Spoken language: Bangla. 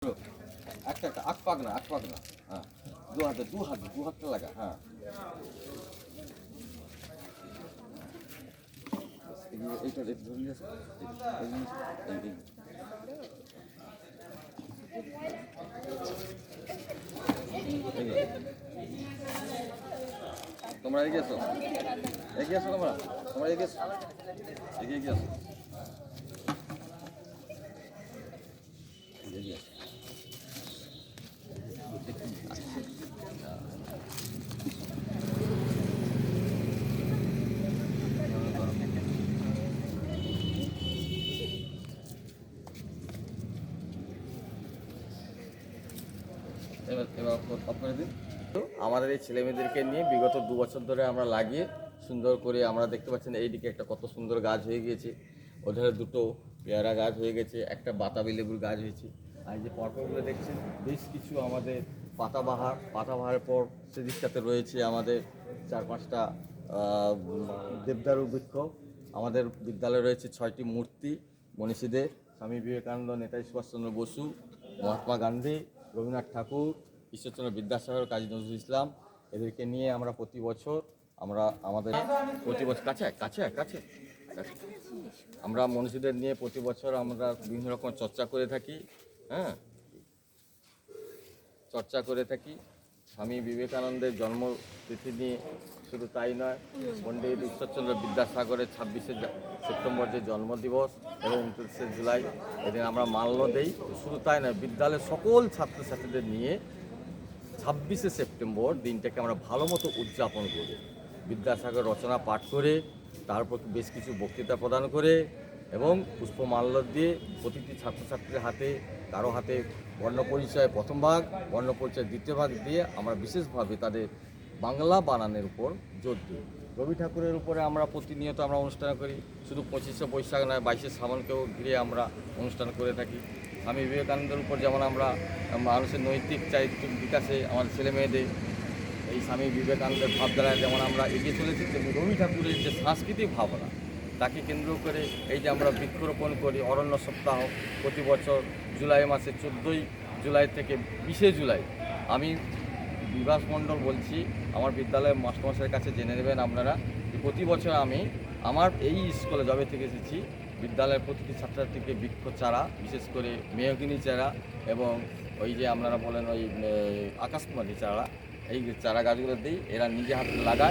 একটা একটা আখ পাক না হ্যাঁ দু হাতটা লাগা হ্যাঁ এইটা ধরে নিয়েছে তোমরা এগিয়ে আসো তোমরা এগিয়ে আসো আমাদের এই ছেলেমেয়েদেরকে নিয়ে বিগত 2 বছর ধরে আমরা লাগিয়ে সুন্দর করে আমরা দেখতে পাচ্ছেন এইদিকে একটা কত সুন্দর গাছ হয়ে গিয়েছে, ওধারে দুটো পেয়ারা গাছ হয়ে গেছে, একটা বাতাবি লেবুর গাছ হয়েছে। আর এই যে পরপরগুলো দেখছেন বেশ কিছু আমাদের পাতাবাহারের পর সেদিকটাতে রয়েছে আমাদের 4-5টা দেবদারু বৃক্ষ। আমাদের বিদ্যালয়ে রয়েছে 6টি মূর্তি মনীষীদের, স্বামী বিবেকানন্দ, নেতাজি সুভাষচন্দ্র বসু, মহাত্মা গান্ধী, রবীন্দ্রনাথ ঠাকুর, ঈশ্বরচন্দ্র বিদ্যাসাগর, কাজী নজরুল ইসলাম। এদেরকে নিয়ে আমরা প্রতি বছর কাছে আমরা মনীষীদের নিয়ে প্রতি বছর আমরা বিভিন্ন রকম চর্চা করে থাকি। স্বামী বিবেকানন্দের জন্মতিথি নিয়ে শুধু তাই নয়, পণ্ডিত ঈশ্বরচন্দ্র বিদ্যাসাগরের 26শে সেপ্টেম্বর যে জন্মদিবস এবং 29শে জুলাই এদিন আমরা মাল্য দেই। শুধু তাই নয়, বিদ্যালয়ের সকল ছাত্রছাত্রীদের নিয়ে 26শে সেপ্টেম্বর দিনটাকে আমরা ভালো মতো উদযাপন করি। বিদ্যাসাগর রচনা পাঠ করে, তারপর বেশ কিছু বক্তৃতা প্রদান করে এবং পুষ্পমাল্য দিয়ে প্রতিটি ছাত্রছাত্রীর হাতে, কারো হাতে বর্ণপরিচয় প্রথম ভাগ, বর্ণপরিচয় দ্বিতীয় ভাগ দিয়ে আমরা বিশেষভাবে তাদের বাংলা বানানের উপর জোর দিই। রবি ঠাকুরের উপরে আমরা প্রতিনিয়ত আমরা অনুষ্ঠান করি, শুধু 25শে বৈশাখ নয়, 22শে শ্রাবণকেও ঘিরে আমরা অনুষ্ঠান করে থাকি। স্বামী বিবেকানন্দের উপর যেমন আমরা মানুষের নৈতিক চারিত্রিক বিকাশে আমাদের ছেলেমেয়েদের এই স্বামী বিবেকানন্দের ভাবধারায় যেমন আমরা এগিয়ে চলেছি, তেমনি রবি ঠাকুরের যে সাংস্কৃতিক ভাবনা তাকে কেন্দ্র করে এই যে আমরা বৃক্ষরোপণ করি, অরণ্য সপ্তাহ প্রতি বছর জুলাই মাসে 14ই জুলাই থেকে 20শে জুলাই। আমি বিভাস মণ্ডল বলছি, আমার বিদ্যালয়ের মাস্টারমশাইয়ের কাছে জেনে নেবেন আপনারা, প্রতি বছর আমি আমার এই স্কুলে যবে থেকে এসেছি বিদ্যালয়ের প্রতিটি ছাত্রছাত্রীকে বৃক্ষ চারা, বিশেষ করে মেহগিনি চারা এবং ওই যে আপনারা বলেন ওই আকাশকুমারী চারা, এই চারা গাছগুলো দিই। এরা নিজে হাতে লাগায়